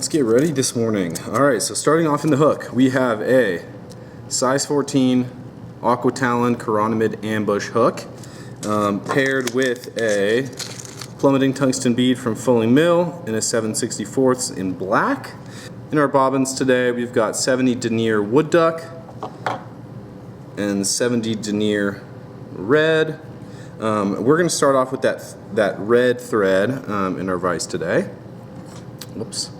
Let's get ready this morning. Alright, so starting off in the hook, we have a size 14 AquaTalon Chironomid ambush hook paired with a plummeting tungsten bead from Fulling Mill in a 7/64 in black. In our bobbins today, we've got 70 denier wood duck and 70 denier red. We're going to start off with that red thread in our vise today. Whoops.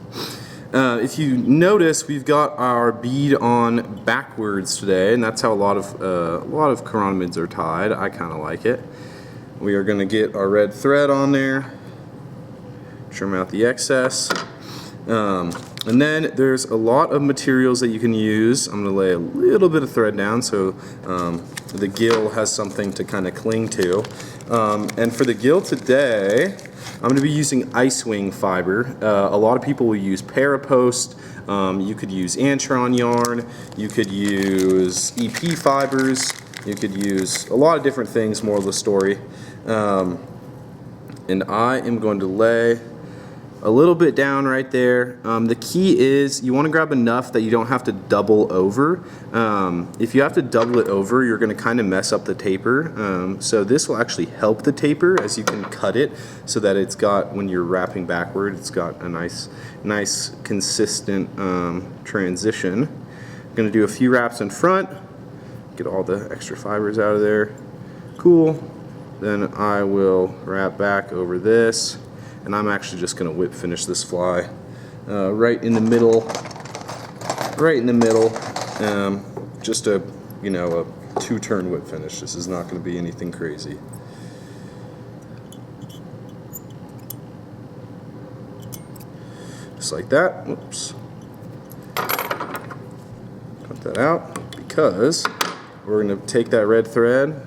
If you notice, we've got our bead on backwards today, and that's how a lot of chironomids are tied. I kind of like it. We are going to get our red thread on there, trim out the excess, and then there's a lot of materials that you can use. I'm going to lay a little bit of thread down so the gill has something to kind of cling to. And for the gill today, I'm going to be using ice wing fiber. A lot of people will use parapost. You could use Antron yarn. You could use EP fibers. You could use a lot of different things, moral of the story. And I am going to lay a little bit down right there. The key is you want to grab enough that you don't have to double over. If you have to double it over, you're going to kind of mess up the taper. So this will actually help the taper as you can cut it so that it's got, when you're wrapping backward, it's got a nice consistent transition. I'm going to do a few wraps in front, get all the extra fibers out of there. Cool. Then I will wrap back over this. And I'm actually just going to whip finish this fly right in the middle, just a two-turn whip finish. This is not going to be anything crazy. Just like that. Whoops. Cut that out because we're going to take that red thread,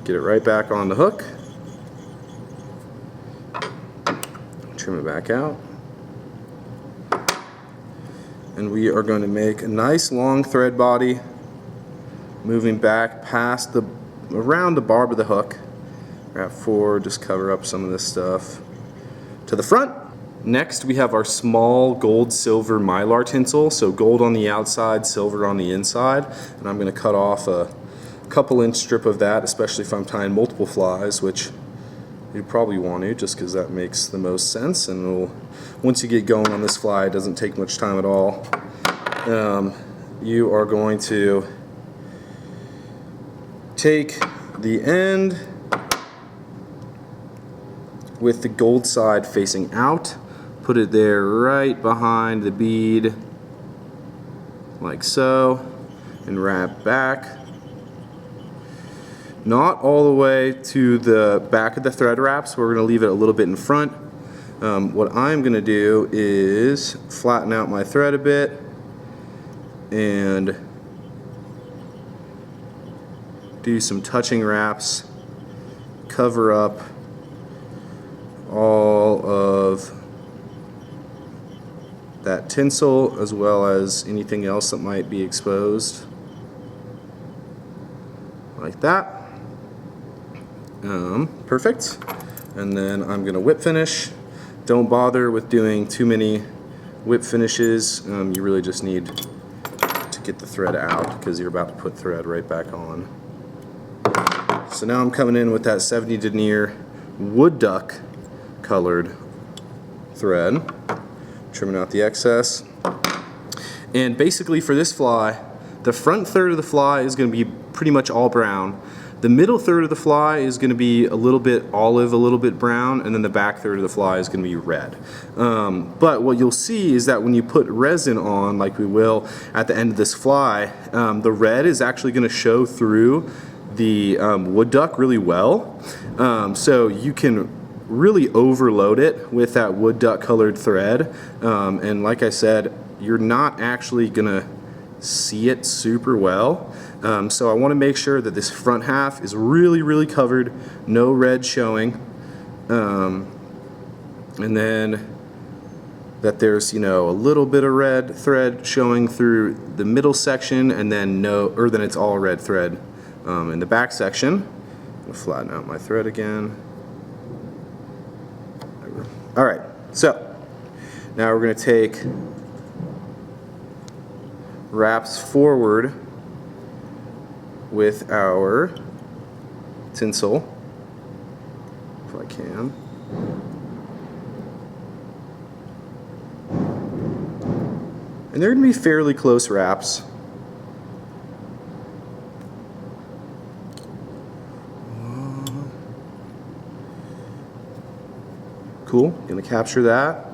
get it right back on the hook. Trim it back out, and we are going to make a nice long thread body moving back past around the barb of the hook. Wrap forward, just cover up some of this stuff to the front. Next we have our small gold silver Mylar tinsel, so gold on the outside, silver on the inside, and I'm going to cut off a couple-inch strip of that, especially if I'm tying multiple flies, which you probably want to, just because that makes the most sense. And once you get going on this fly, it doesn't take much time at all. You are going to take the end with the gold side facing out, put it there right behind the bead, like so, and wrap back. Not all the way to the back of the thread wraps. We're going to leave it a little bit in front. What I'm going to do is flatten out my thread a bit and do some touching wraps, cover up all of that tinsel as well as anything else that might be exposed, like that. Perfect. And then I'm going to whip finish. Don't bother with doing too many whip finishes. You really just need to get the thread out because you're about to put thread right back on. So now I'm coming in with that 70 denier wood duck colored thread, trimming out the excess. And basically for this fly, the front third of the fly is going to be pretty much all brown. The middle third of the fly is going to be a little bit olive, a little bit brown, and then the back third of the fly is going to be red. But what you'll see is that when you put resin on, like we will at the end of this fly, the red is actually going to show through the wood duck really well. So you can really overload it with that wood duck colored thread. And like I said, you're not actually going to see it super well. So I want to make sure that this front half is really covered, no red showing, and then that there's a little bit of red thread showing through the middle section, and then then it's all red thread in the back section. I'm gonna flatten out my thread again. All right, so Now we're going to take wraps forward with our tinsel, if I can. And they're going to be fairly close wraps. Cool, going to capture that,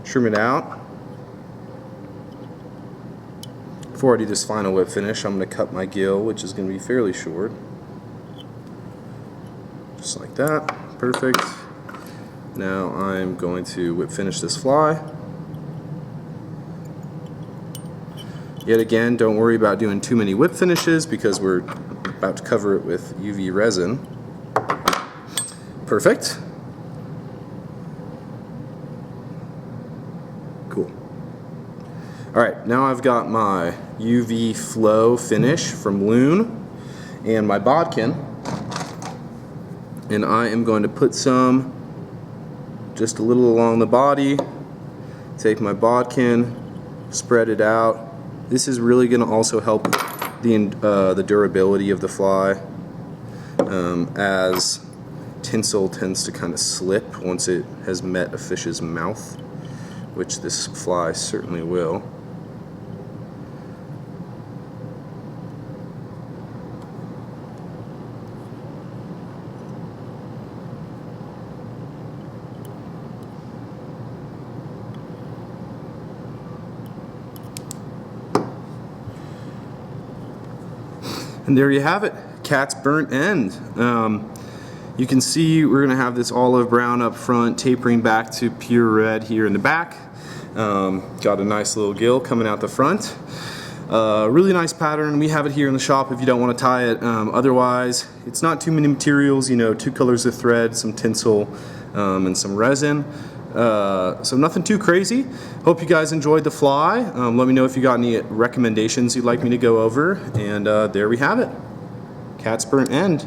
trim it out. Before I do this final whip finish, I'm going to cut my gill, which is going to be fairly short. Just like that, perfect. Now I'm going to whip finish this fly. Yet again, don't worry about doing too many whip finishes because we're about to cover it with UV resin. Perfect. Cool. Alright, now I've got my UV flow finish from Loon and my bodkin, and I am going to put some just a little along the body, take my bodkin, spread it out. This is really going to also help the durability of the fly, as tinsel tends to kind of slip once it has met a fish's mouth, which this fly certainly will. And there you have it, cat's burnt end. You can see we're going to have this olive brown up front, tapering back to pure red here in the back. Got a nice little gill coming out the front. Really nice pattern. We have it here in the shop if you don't want to tie it. Otherwise, it's not too many materials, you know, 2 colors of thread, some tinsel, and some resin. So nothing too crazy. Hope you guys enjoyed the fly. Let me know if you got any recommendations you'd like me to go over. And there we have it. Cat's burnt end.